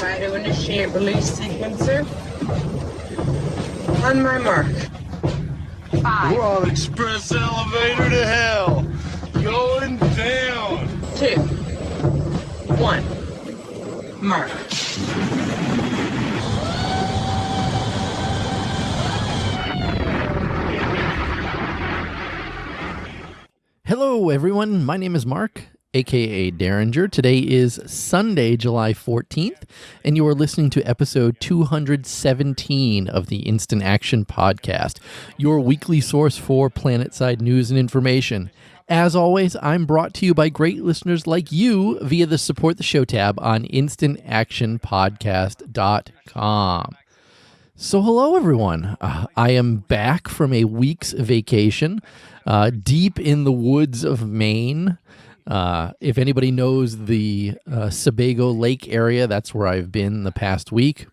Try to initiate release sequencer. On my mark. 5. We're on express elevator to hell. Going down. 2. 1. Mark. Hello, everyone. My name is Mark, aka Derringer. Today is Sunday, July 14th, and you are listening to episode 217 of the Instant Action Podcast, your weekly source for planetside news and information. As always, I'm brought to you by great listeners like you via the Support the Show tab on instantactionpodcast.com. So hello, everyone. I am back from a week's vacation deep in the woods of Maine. If anybody knows the Sebago Lake area, that's where I've been the past week.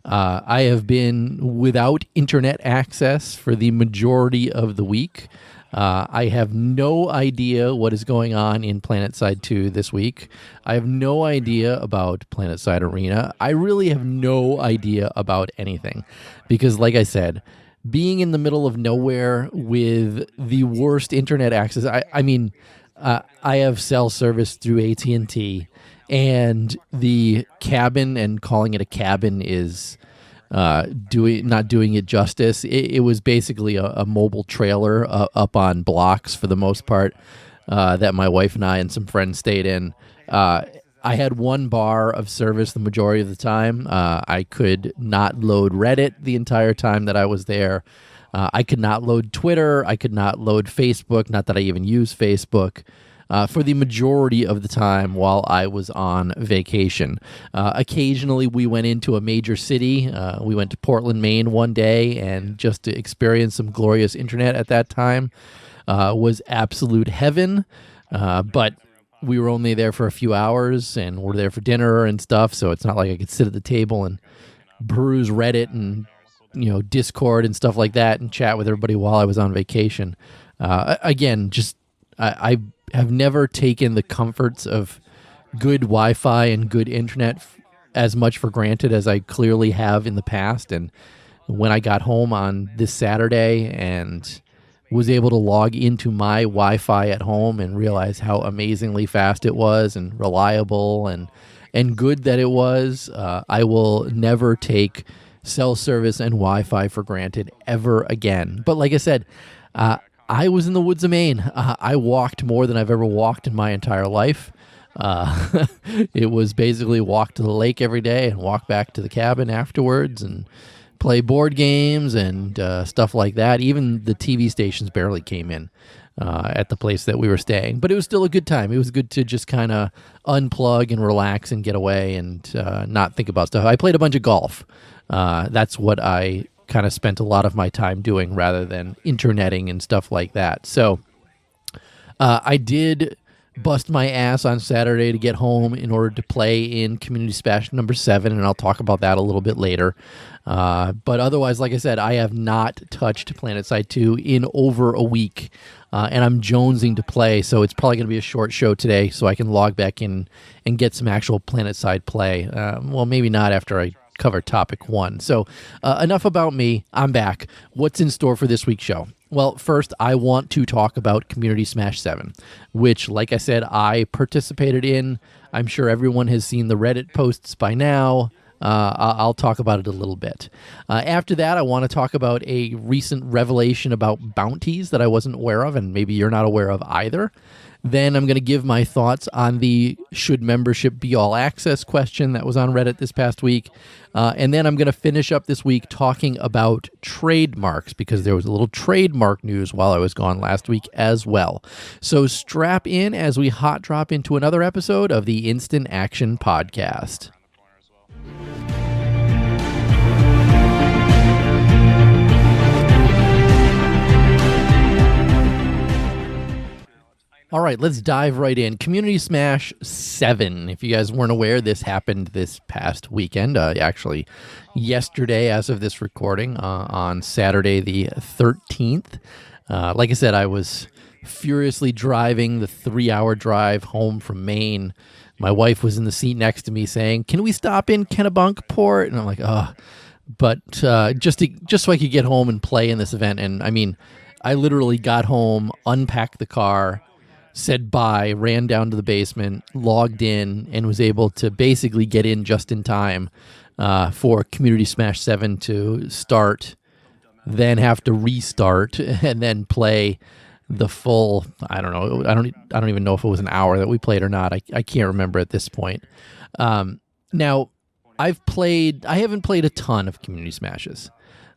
I have been without internet access for the majority of the week. I have no idea what is going on in PlanetSide 2 this week. I have no idea about PlanetSide Arena. I really have no idea about anything because, like I said, being in the middle of nowhere with the worst internet access, I have cell service through AT&T, and the cabin, and calling it a cabin is not doing it justice. It was basically a mobile trailer up on blocks for the most part that my wife and I and some friends stayed in. I had one bar of service the majority of the time. I could not load Reddit the entire time that I was there. I could not load Twitter. I could not load Facebook, not that I even use Facebook. For the majority of the time while I was on vacation. Occasionally, we went into a major city. We went to Portland, Maine one day, and just to experience some glorious internet at that time was absolute heaven. But we were only there for a few hours, and we're there for dinner and stuff, so it's not like I could sit at the table and peruse Reddit and Discord and stuff like that and chat with everybody while I was on vacation. Again, just I have never taken the comforts of good Wi-Fi and good internet as much for granted as I clearly have in the past. And when I got home on this Saturday and was able to log into my Wi-Fi at home and realize how amazingly fast it was and reliable and good that it was, I will never take cell service and Wi-Fi for granted ever again. But like I said, I was in the woods of Maine. I walked more than I've ever walked in my entire life. It was basically walk to the lake every day and walk back to the cabin afterwards and play board games and stuff like that. Even the TV stations barely came in at the place that we were staying. But it was still a good time. It was good to just kind of unplug and relax and get away and not think about stuff. I played a bunch of golf. That's what I kind of spent a lot of my time doing rather than interneting and stuff like that. So I did bust my ass on Saturday to get home in order to play in Community Smash number 7, and I'll talk about that a little bit later. But otherwise, like I said, I have not touched PlanetSide 2 in over a week, and I'm jonesing to play, so it's probably going to be a short show today so I can log back in and get some actual PlanetSide play. Well, maybe not after I cover topic 1. So enough about me. I'm back. What's in store for this week's show? Well, first, I want to talk about Community Smash 7, which, like I said, I participated in. I'm sure everyone has seen the Reddit posts by now. I'll talk about it a little bit. After that, I want to talk about a recent revelation about bounties that I wasn't aware of, and maybe you're not aware of either. Then I'm going to give my thoughts on the should membership be all access question that was on Reddit this past week. And then I'm going to finish up this week talking about trademarks because there was a little trademark news while I was gone last week as well. So strap in as we hot drop into another episode of the Instant Action Podcast. All right, let's dive right in. Community Smash 7. If you guys weren't aware, this happened this past weekend. Actually, yesterday, as of this recording, on Saturday the 13th. Like I said, I was furiously driving the 3-hour drive home from Maine My wife was in the seat next to me saying, "Can we stop in Kennebunkport?" And I'm like, "Oh." But just so I could get home and play in this event. And I mean, I literally got home, unpacked the car, said bye, ran down to the basement, logged in, and was able to basically get in just in time for Community Smash 7 to start, then have to restart, and then play the full, I don't know, I don't even know if it was an hour that we played or not. I can't remember at this point. Now, I haven't played a ton of Community Smashes.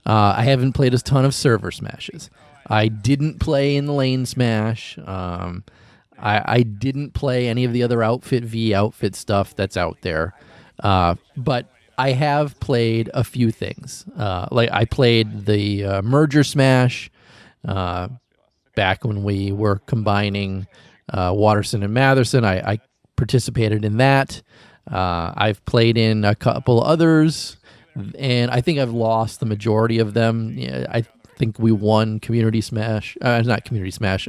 I haven't played a ton of server smashes. I didn't play in the lane smash. I didn't play any of the other outfit v outfit stuff that's out there. But I have played a few things. Like I played the merger smash back when we were combining Watterson and Matherson. I participated in that. I've played in a couple others, and I think I've lost the majority of them. Yeah, I think we won Community Smash. Not Community Smash.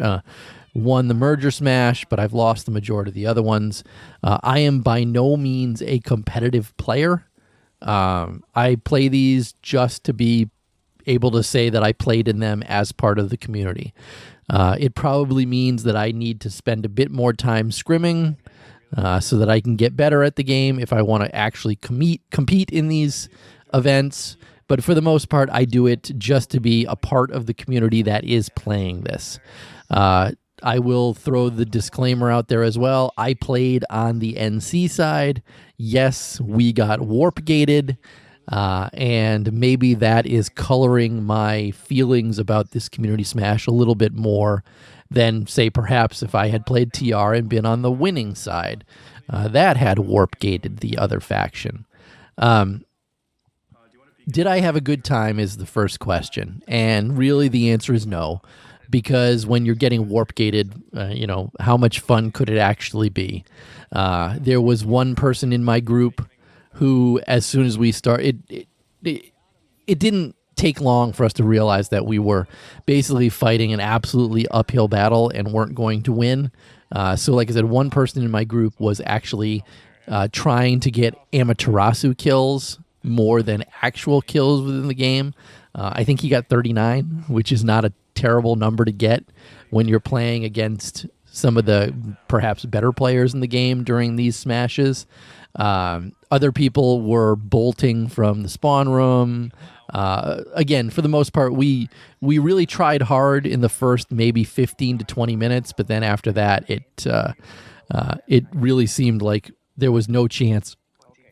Won the Merger Smash, but I've lost the majority of the other ones. I am by no means a competitive player. I play these just to be able to say that I played in them as part of the community. It probably means that I need to spend a bit more time scrimming so that I can get better at the game if I want to actually compete in these events. But for the most part, I do it just to be a part of the community that is playing this. I will throw the disclaimer out there as well. I played on the NC side. Yes, we got warp gated, and maybe that is coloring my feelings about this Community Smash a little bit more than, say, perhaps if I had played TR and been on the winning side. That had warp gated the other faction. Did I have a good time is the first question. And really the answer is no. Because when you're getting warp gated, how much fun could it actually be? There was one person in my group who, as soon as we started, it didn't take long for us to realize that we were basically fighting an absolutely uphill battle and weren't going to win. So like I said, one person in my group was actually trying to get Amaterasu kills more than actual kills within the game. I think he got 39, which is not a terrible number to get when you're playing against some of the perhaps better players in the game during these smashes. Other people were bolting from the spawn room. Again, for the most part, we really tried hard in the first maybe 15 to 20 minutes, but then after that, it really seemed like there was no chance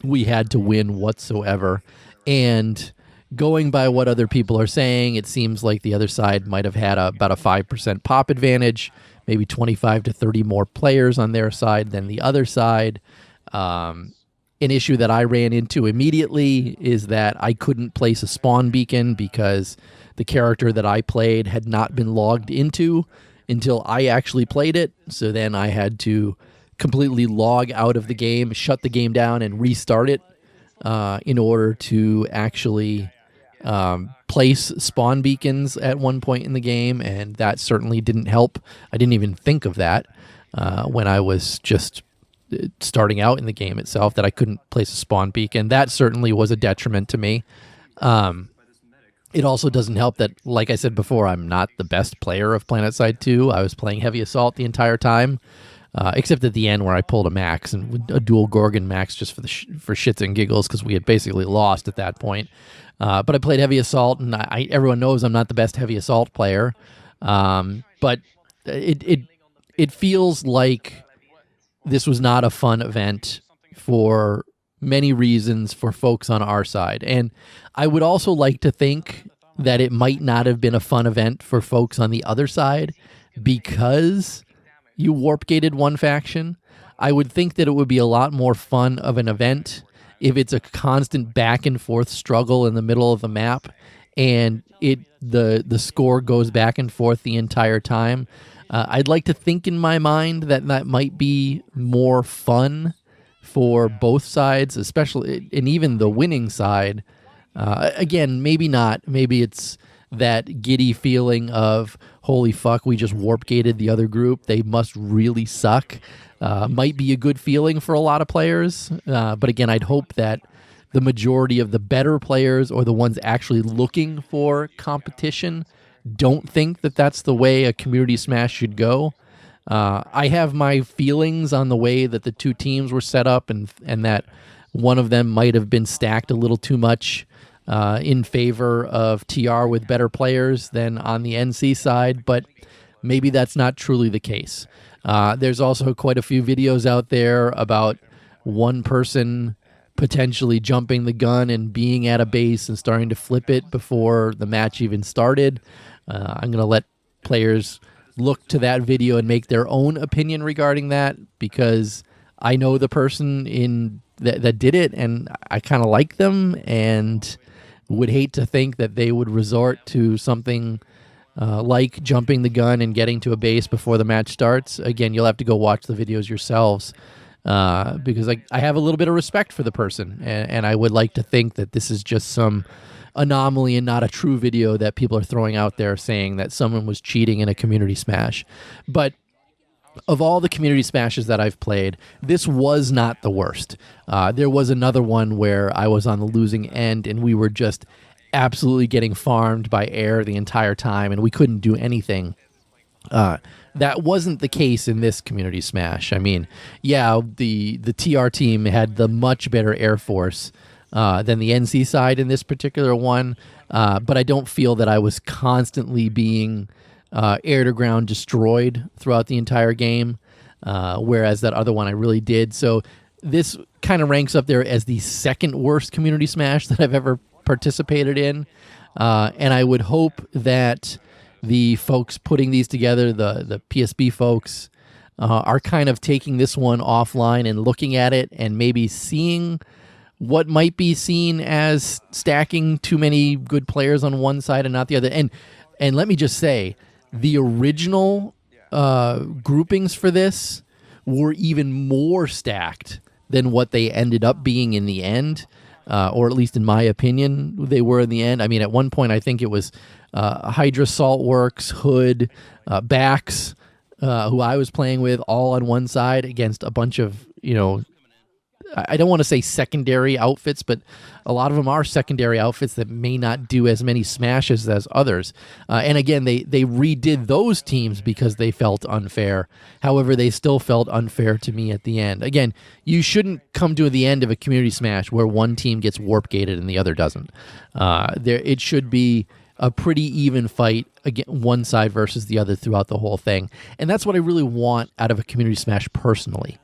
we had to win whatsoever. And going by what other people are saying, it seems like the other side might have had about a 5% pop advantage, maybe 25 to 30 more players on their side than the other side. An issue that I ran into immediately is that I couldn't place a spawn beacon because the character that I played had not been logged into until I actually played it. So then I had to completely log out of the game, shut the game down, and restart it in order to actually place spawn beacons at one point in the game, and that certainly didn't help. I didn't even think of that when I was just starting out in the game itself, that I couldn't place a spawn beacon. That certainly was a detriment to me. It also doesn't help that, like I said before, I'm not the best player of PlanetSide 2. I was playing Heavy Assault the entire time, except at the end where I pulled a max, and a dual Gorgon max just for shits and giggles because we had basically lost at that point. But I played Heavy Assault, and everyone knows I'm not the best Heavy Assault player. But it feels like this was not a fun event for many reasons for folks on our side. And I would also like to think that it might not have been a fun event for folks on the other side because you warp gated one faction. I would think that it would be a lot more fun of an event if it's a constant back and forth struggle in the middle of the map and the score goes back and forth the entire time. I'd like to think in my mind that might be more fun for both sides, especially, and even the winning side. Again, maybe not. Maybe it's that giddy feeling of, holy fuck, we just warp gated the other group. They must really suck. Might be a good feeling for a lot of players. But again, I'd hope that the majority of the better players or the ones actually looking for competition don't think that that's the way a community smash should go. I have my feelings on the way that the two teams were set up and that one of them might have been stacked a little too much in favor of TR with better players than on the NC side, but maybe that's not truly the case. There's also quite a few videos out there about one person potentially jumping the gun and being at a base and starting to flip it before the match even started. I'm going to let players look to that video and make their own opinion regarding that, because I know the person that did it, and I kind of like them and would hate to think that they would resort to something like jumping the gun and getting to a base before the match starts. Again, you'll have to go watch the videos yourselves, because I have a little bit of respect for the person, and I would like to think that this is just some anomaly and not a true video that people are throwing out there saying that someone was cheating in a community smash. But of all the community smashes that I've played, this was not the worst. There was another one where I was on the losing end and we were just absolutely getting farmed by air the entire time and we couldn't do anything. That wasn't the case in this community smash. I mean, yeah, the TR team had the much better air force than the NC side in this particular one, but I don't feel that I was constantly being air to ground destroyed throughout the entire game, whereas that other one I really did. So this kind of ranks up there as the second worst community smash that I've ever participated in, and I would hope that the folks putting these together, the PSB folks, are kind of taking this one offline and looking at it and maybe seeing what might be seen as stacking too many good players on one side and not the other. And let me just say, the original groupings for this were even more stacked than what they ended up being in the end, or at least in my opinion, they were in the end. I mean, at one point, I think it was Hydra Saltworks, Hood, Bax, who I was playing with, all on one side against a bunch of, I don't want to say secondary outfits, but a lot of them are secondary outfits that may not do as many smashes as others. And again, they redid those teams because they felt unfair. However, they still felt unfair to me at the end. Again, you shouldn't come to the end of a community smash where one team gets warp gated and the other doesn't. It should be a pretty even fight, again, one side versus the other throughout the whole thing. And that's what I really want out of a community smash personally.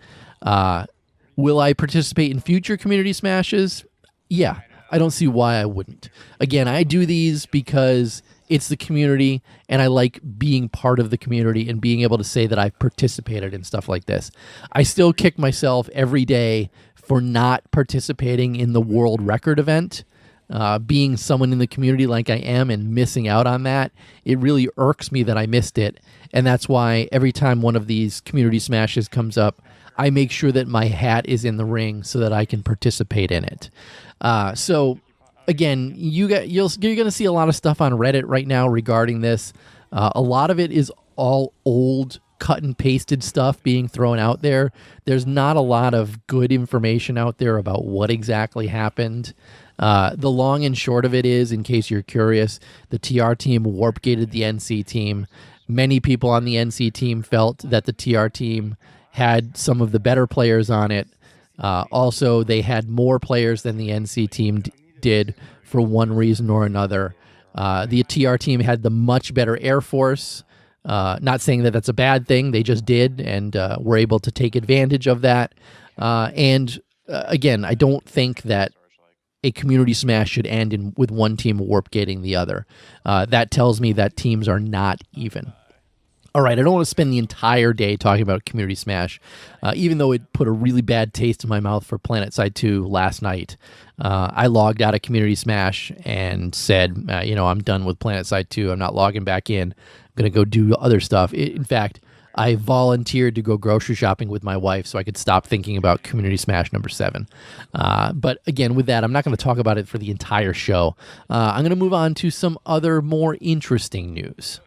Will I participate in future community smashes? Yeah, I don't see why I wouldn't. Again, I do these because it's the community, and I like being part of the community and being able to say that I've participated in stuff like this. I still kick myself every day for not participating in the world record event. Being someone in the community like I am and missing out on that, it really irks me that I missed it. And that's why every time one of these community smashes comes up, I make sure that my hat is in the ring so that I can participate in it. So, again, you're going to see a lot of stuff on Reddit right now regarding this. A lot of it is all old, cut and pasted stuff being thrown out there. There's not a lot of good information out there about what exactly happened. The long and short of it is, in case you're curious, the TR team warp gated the NC team. Many people on the NC team felt that the TR team had some of the better players on it. Also, they had more players than the NC team did for one reason or another. The TR team had the much better air force. Not saying that that's a bad thing. They just did and were able to take advantage of that. Again, I don't think that a community smash should end with one team warp gating the other. That tells me that teams are not even. All right, I don't want to spend the entire day talking about Community Smash, even though it put a really bad taste in my mouth for PlanetSide 2 last night. I logged out of Community Smash and said, I'm done with PlanetSide 2. I'm not logging back in. I'm going to go do other stuff. In fact, I volunteered to go grocery shopping with my wife so I could stop thinking about Community Smash number 7. But again, with that, I'm not going to talk about it for the entire show. I'm going to move on to some other more interesting news.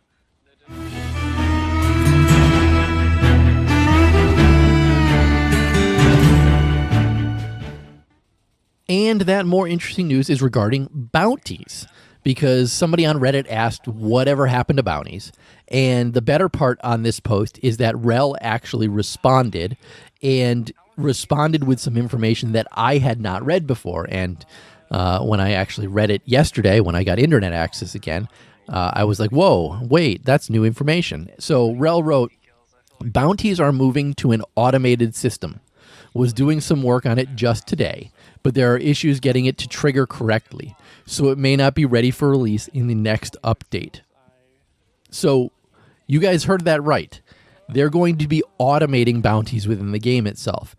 And that more interesting news is regarding bounties, because somebody on Reddit asked whatever happened to bounties. And the better part on this post is that Wrel actually responded with some information that I had not read before. And when I actually read it yesterday, when I got internet access again, I was like, whoa, wait, that's new information. So Wrel wrote, bounties are moving to an automated system. Was doing some work on it just today, but there are issues getting it to trigger correctly, so it may not be ready for release in the next update. So you guys heard that right. They're going to be automating bounties within the game itself.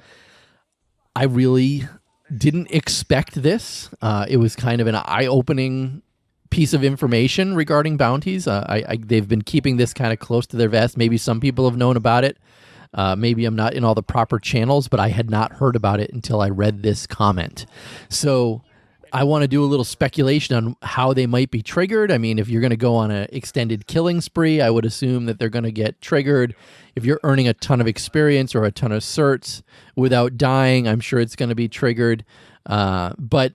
I really didn't expect this. It was kind of an eye-opening piece of information regarding bounties. They've been keeping this kind of close to their vest. Maybe some people have known about it. Maybe I'm not in all the proper channels, but I had not heard about it until I read this comment. So I want to do a little speculation on how they might be triggered. I mean, if you're going to go on an extended killing spree, I would assume that they're going to get triggered. If you're earning a ton of experience or a ton of certs without dying, I'm sure it's going to be triggered. But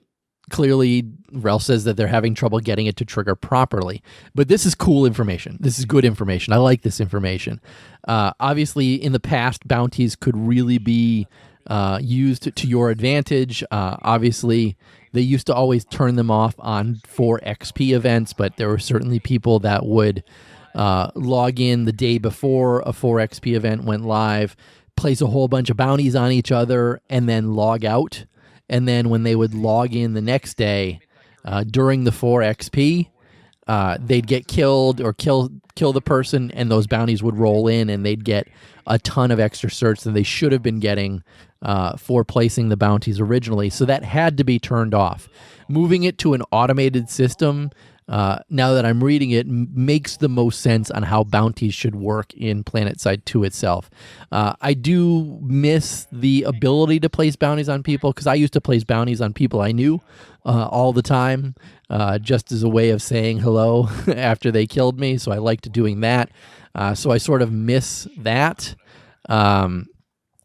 clearly, Wrel says that they're having trouble getting it to trigger properly. But this is cool information. This is good information. I like this information. Obviously, in the past, bounties could really be used to your advantage. Obviously, they used to always turn them off on 4 XP events, but there were certainly people that would log in the day before a 4 XP event went live, place a whole bunch of bounties on each other, and then log out. And then when they would log in the next day during the 4 XP, they'd get killed or kill the person, and those bounties would roll in, and they'd get a ton of extra certs than they should have been getting for placing the bounties originally. So that had to be turned off. Moving it to an automated system, now that I'm reading it, makes the most sense on how bounties should work in PlanetSide 2 itself. I do miss the ability to place bounties on people, because I used to place bounties on people I knew all the time, just as a way of saying hello after they killed me. So I liked doing that. So I sort of miss that.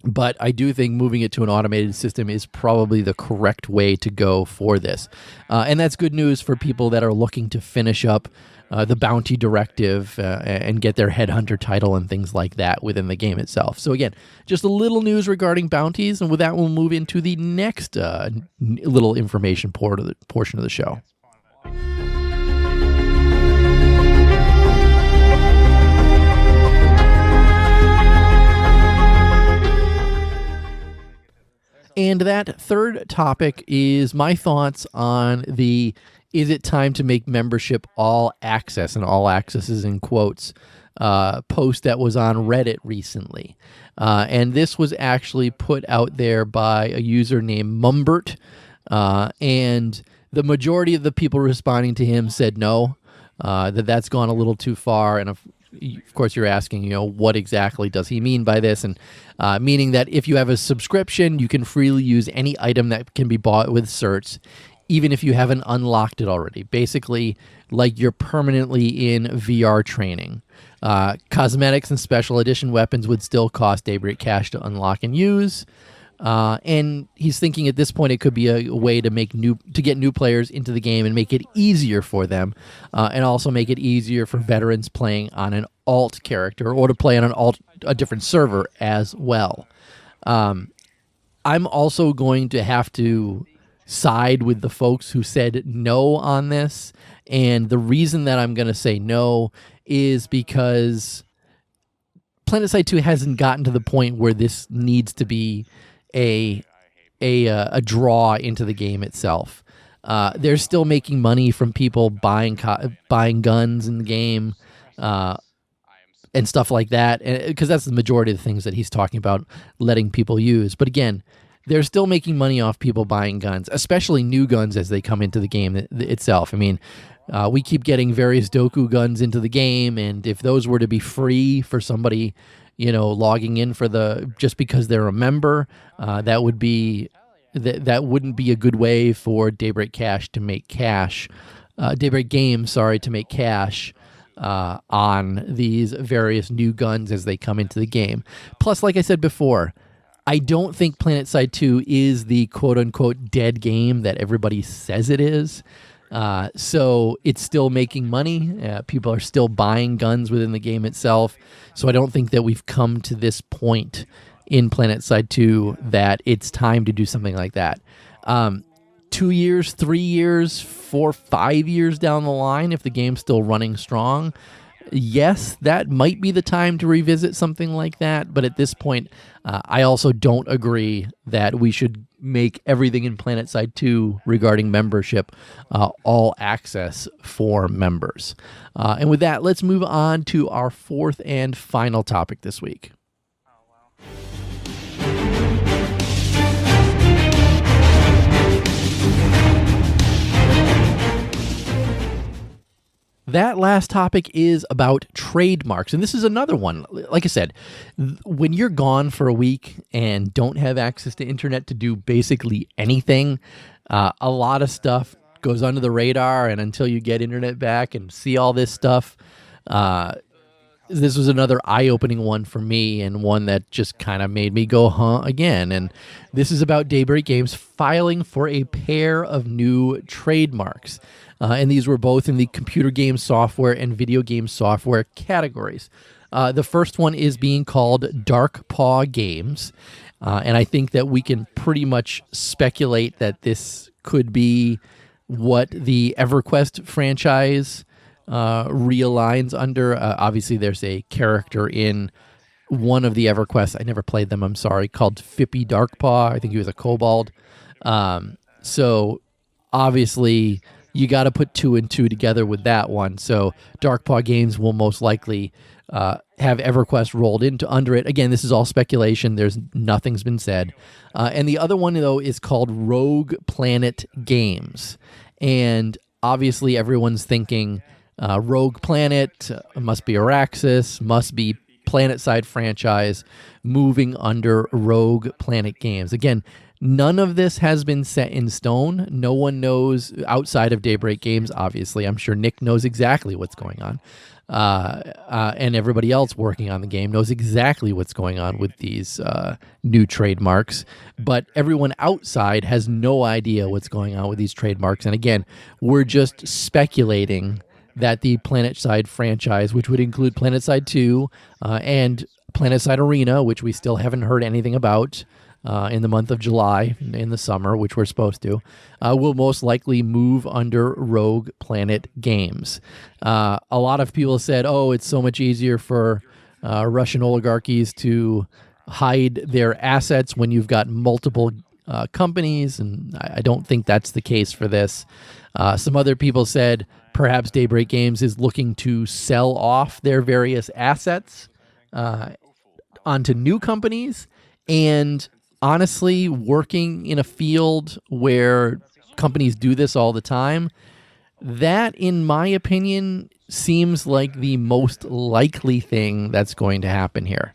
But I do think moving it to an automated system is probably the correct way to go for this. And that's good news for people that are looking to finish up the bounty directive and get their headhunter title and things like that within the game itself. So again, just a little news regarding bounties. And with that, we'll move into the next little information portion of the show. And that third topic is my thoughts on the "is it time to make membership all access," and all access is in quotes, post that was on Reddit recently. And this was actually put out there by a user named Mumbert. And the majority of the people responding to him said no, that's gone a little too far. And of course, you're asking, what exactly does he mean by this? And meaning that if you have a subscription, you can freely use any item that can be bought with certs, even if you haven't unlocked it already. Basically, like you're permanently in VR training. Cosmetics and special edition weapons would still cost Daybreak cash to unlock and use. And he's thinking at this point it could be a way to get new players into the game and make it easier for them, and also make it easier for veterans playing on an alt character or to play on a different server as well. I'm also going to have to side with the folks who said no on this, and the reason that I'm going to say no is because PlanetSide 2 hasn't gotten to the point where this needs to be a draw into the game itself. They're still making money from people buying guns in the game and stuff like that, because that's the majority of the things that he's talking about letting people use. But again, they're still making money off people buying guns, especially new guns as they come into the game itself. I mean, we keep getting various Doku guns into the game, and if those were to be free for somebody logging in for just because they're a member. That wouldn't be a good way for Daybreak Cash to make cash. Daybreak Games, to make cash on these various new guns as they come into the game. Plus, like I said before, I don't think PlanetSide 2 is the quote-unquote dead game that everybody says it is. So it's still making money. People are still buying guns within the game itself. So I don't think that we've come to this point in PlanetSide 2 that it's time to do something like that. 2 years, 3 years, 4, 5 years down the line, if the game's still running strong, yes, that might be the time to revisit something like that. But at this point, I also don't agree that we should make everything in PlanetSide 2 regarding membership all access for members. And with that, let's move on to our fourth and final topic this week. That last topic is about trademarks, and this is another one. Like I said, when you're gone for a week and don't have access to internet to do basically anything, a lot of stuff goes under the radar, and until you get internet back and see all this stuff, this was another eye-opening one for me, and one that just kind of made me go, huh, again. And this is about Daybreak Games filing for a pair of new trademarks. And these were both in the computer game software and video game software categories. The first one is being called Dark Paw Games. And I think that we can pretty much speculate that this could be what the EverQuest franchise realigns under. Obviously, there's a character in one of the EverQuests. I never played them, I'm sorry, called Fippy Darkpaw. I think he was a kobold. So obviously, you got to put 2 and 2 together with that one. So Darkpaw Games will most likely have EverQuest rolled into under it. Again, this is all speculation. Nothing's been said. And the other one, though, is called Rogue Planet Games. And obviously, everyone's thinking Rogue Planet must be Araxis, must be PlanetSide franchise moving under Rogue Planet Games. Again, none of this has been set in stone. No one knows outside of Daybreak Games, obviously. I'm sure Nick knows exactly what's going on. And everybody else working on the game knows exactly what's going on with these new trademarks. But everyone outside has no idea what's going on with these trademarks. And again, we're just speculating that the PlanetSide franchise, which would include PlanetSide 2 and PlanetSide Arena, which we still haven't heard anything about, in the month of July, in the summer, which we're supposed to, will most likely move under Rogue Planet Games. A lot of people said, it's so much easier for Russian oligarchies to hide their assets when you've got multiple companies, and I don't think that's the case for this. Some other people said perhaps Daybreak Games is looking to sell off their various assets onto new companies, and honestly, working in a field where companies do this all the time, that, in my opinion, seems like the most likely thing that's going to happen here.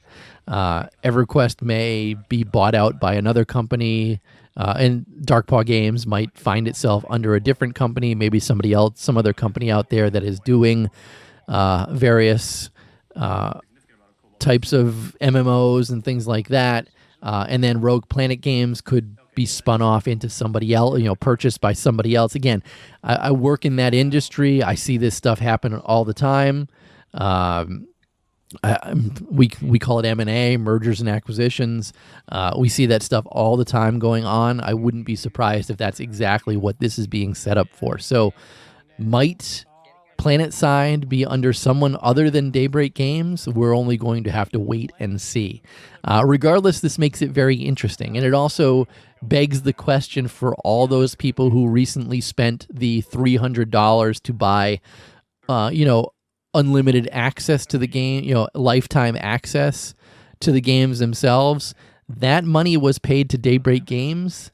EverQuest may be bought out by another company, and Darkpaw Games might find itself under a different company, maybe somebody else, some other company out there that is doing various types of MMOs and things like that. And then Rogue Planet Games could be spun off into somebody else, purchased by somebody else. Again, I work in that industry. I see this stuff happen all the time. We call it M&A, mergers and acquisitions. We see that stuff all the time going on. I wouldn't be surprised if that's exactly what this is being set up for. So might PlanetSide be under someone other than Daybreak Games? We're only going to have to wait and see. Regardless, this makes it very interesting. And it also begs the question for all those people who recently spent the $300 to buy, unlimited access to the game, lifetime access to the games themselves. That money was paid to Daybreak Games.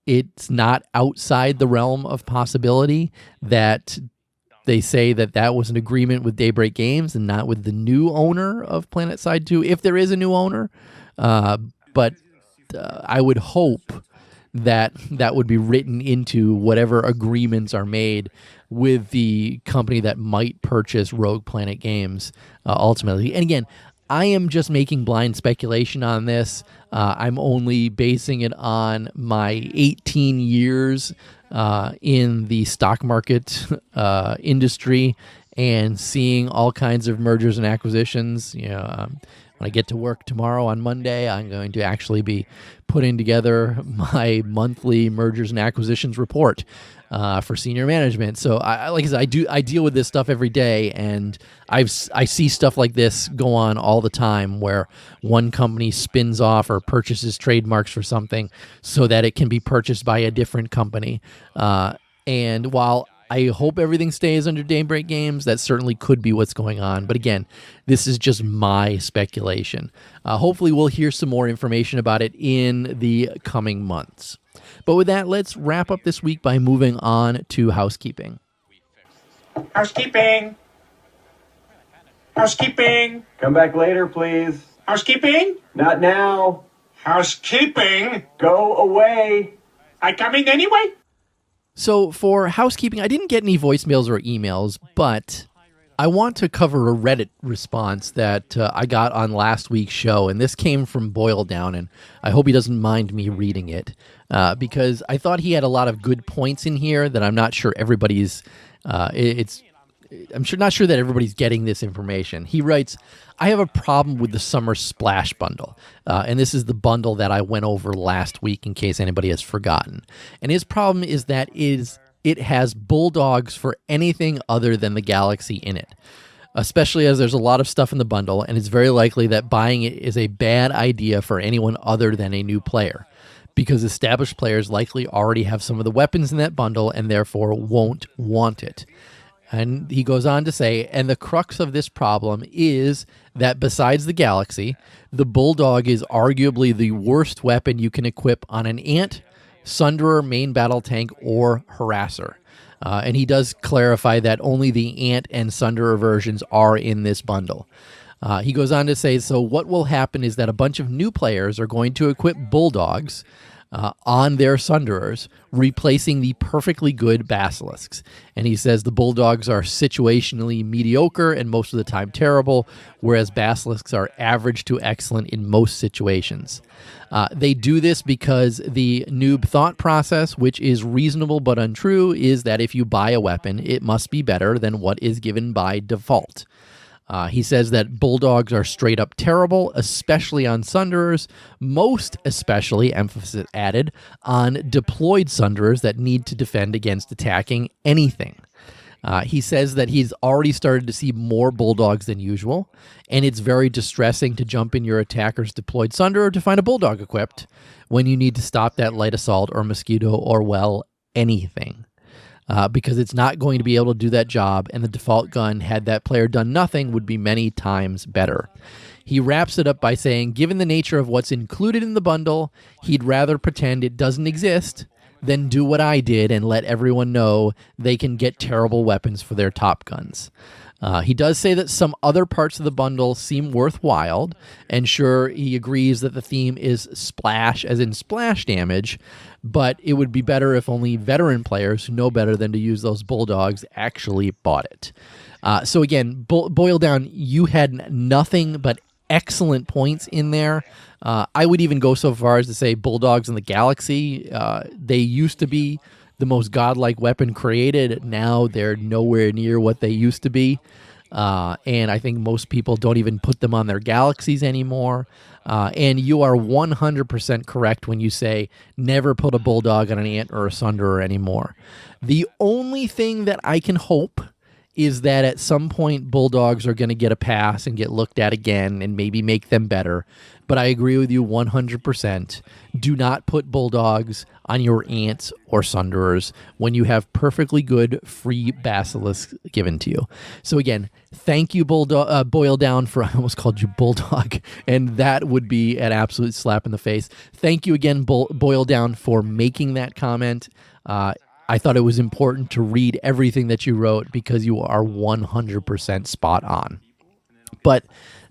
It's not outside the realm of possibility that They say that was an agreement with Daybreak Games and not with the new owner of PlanetSide 2, if there is a new owner. But I would hope that would be written into whatever agreements are made with the company that might purchase Rogue Planet Games ultimately. And again, I am just making blind speculation on this. I'm only basing it on my 18 years in the stock market industry and seeing all kinds of mergers and acquisitions. When I get to work tomorrow on Monday, I'm going to actually be putting together my monthly mergers and acquisitions report for senior management. So, like I said, I deal with this stuff every day, and I see stuff like this go on all the time, where one company spins off or purchases trademarks for something so that it can be purchased by a different company. And while I hope everything stays under Daybreak Games, that certainly could be what's going on. But again, this is just my speculation. Hopefully we'll hear some more information about it in the coming months. But with that, let's wrap up this week by moving on to housekeeping. Housekeeping. Housekeeping. Come back later, please. Housekeeping. Not now. Housekeeping. Go away. I coming anyway? So for housekeeping, I didn't get any voicemails or emails, but I want to cover a Reddit response that I got on last week's show, and this came from Boil Down, and I hope he doesn't mind me reading it, because I thought he had a lot of good points in here that I'm not sure everybody's. Not sure that everybody's getting this information. He writes, I have a problem with the Summer Splash bundle. And this is the bundle that I went over last week in case anybody has forgotten. And his problem is that it has bulldogs for anything other than the Galaxy in it, especially as there's a lot of stuff in the bundle, and it's very likely that buying it is a bad idea for anyone other than a new player, because established players likely already have some of the weapons in that bundle and therefore won't want it. And he goes on to say, and the crux of this problem is that besides the Galaxy, the Bulldog is arguably the worst weapon you can equip on an Ant, Sunderer, main battle tank, or Harasser. And he does clarify that only the Ant and Sunderer versions are in this bundle. He goes on to say, so what will happen is that a bunch of new players are going to equip Bulldogs on their Sunderers, replacing the perfectly good Basilisks. And he says the Bulldogs are situationally mediocre and most of the time terrible, whereas Basilisks are average to excellent in most situations. They do this because the noob thought process, which is reasonable but untrue, is that if you buy a weapon, it must be better than what is given by default. He says that Bulldogs are straight up terrible, especially on Sunderers, most especially, emphasis added, on deployed Sunderers that need to defend against attacking anything. He says that he's already started to see more Bulldogs than usual, and it's very distressing to jump in your attacker's deployed Sunderer to find a Bulldog equipped when you need to stop that light assault or mosquito or, well, anything. Because it's not going to be able to do that job, and the default gun, had that player done nothing, would be many times better. He wraps it up by saying, given the nature of what's included in the bundle, he'd rather pretend it doesn't exist than do what I did and let everyone know they can get terrible weapons for their top guns. He does say that some other parts of the bundle seem worthwhile, and sure, he agrees that the theme is splash, as in splash damage, but it would be better if only veteran players who know better than to use those Bulldogs actually bought it. So again, boil down, you had nothing but excellent points in there. I would even go so far as to say Bulldogs in the Galaxy, they used to be the most godlike weapon created. Now they're nowhere near what they used to be. And I think most people don't even put them on their Galaxies anymore. And you are 100% correct when you say never put a Bulldog on an Ant or a Sunderer anymore. The only thing that I can hope is that at some point Bulldogs are going to get a pass and get looked at again and maybe make them better. But I agree with you 100%. Do not put Bulldogs on your Ants or Sunderers when you have perfectly good free Basilisks given to you. So again, thank you, Boil Down, for, I almost called you Bulldog, and that would be an absolute slap in the face. Thank you again, Boil Down, for making that comment. I thought it was important to read everything that you wrote because you are 100% spot on. But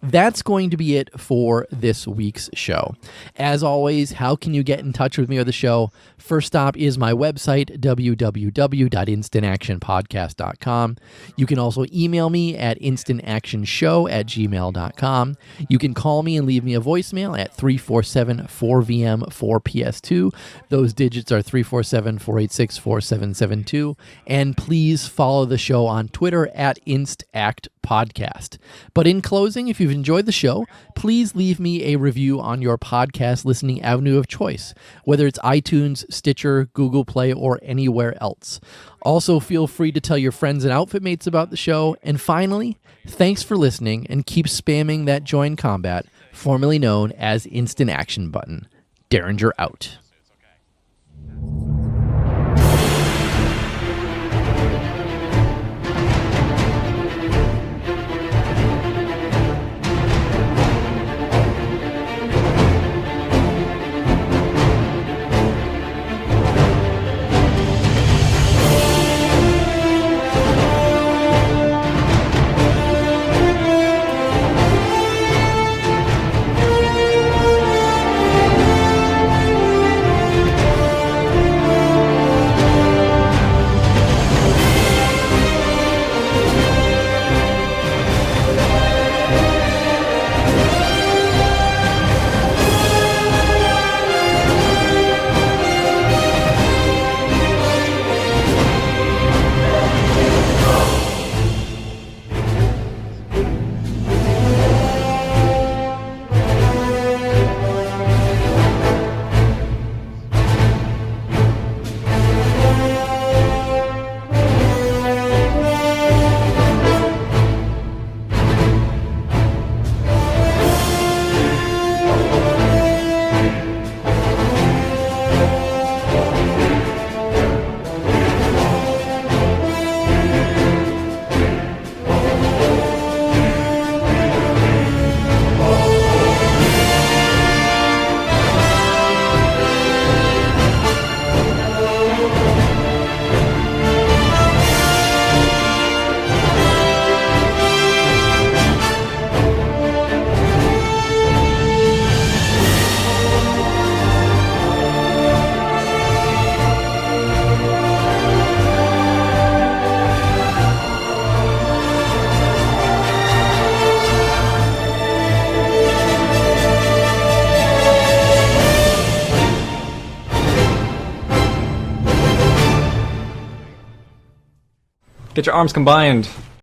that's going to be it for this week's show. As always, how can you get in touch with me or the show? First stop is my website, www.instantactionpodcast.com. You can also email me at instantactionshow@gmail.com. You can call me and leave me a voicemail at 347-4VM-4PS2. Those digits are 347-486-4772. And please follow the show on Twitter at InstActPodcast. But in closing, if you've enjoyed the show, please leave me a review on your podcast listening avenue of choice, whether it's iTunes, Stitcher, Google Play, or anywhere else. Also, feel free to tell your friends and outfit mates about the show. And finally, thanks for listening, and keep spamming that join combat, formerly known as Instant Action button. Derringer out. Get your arms combined.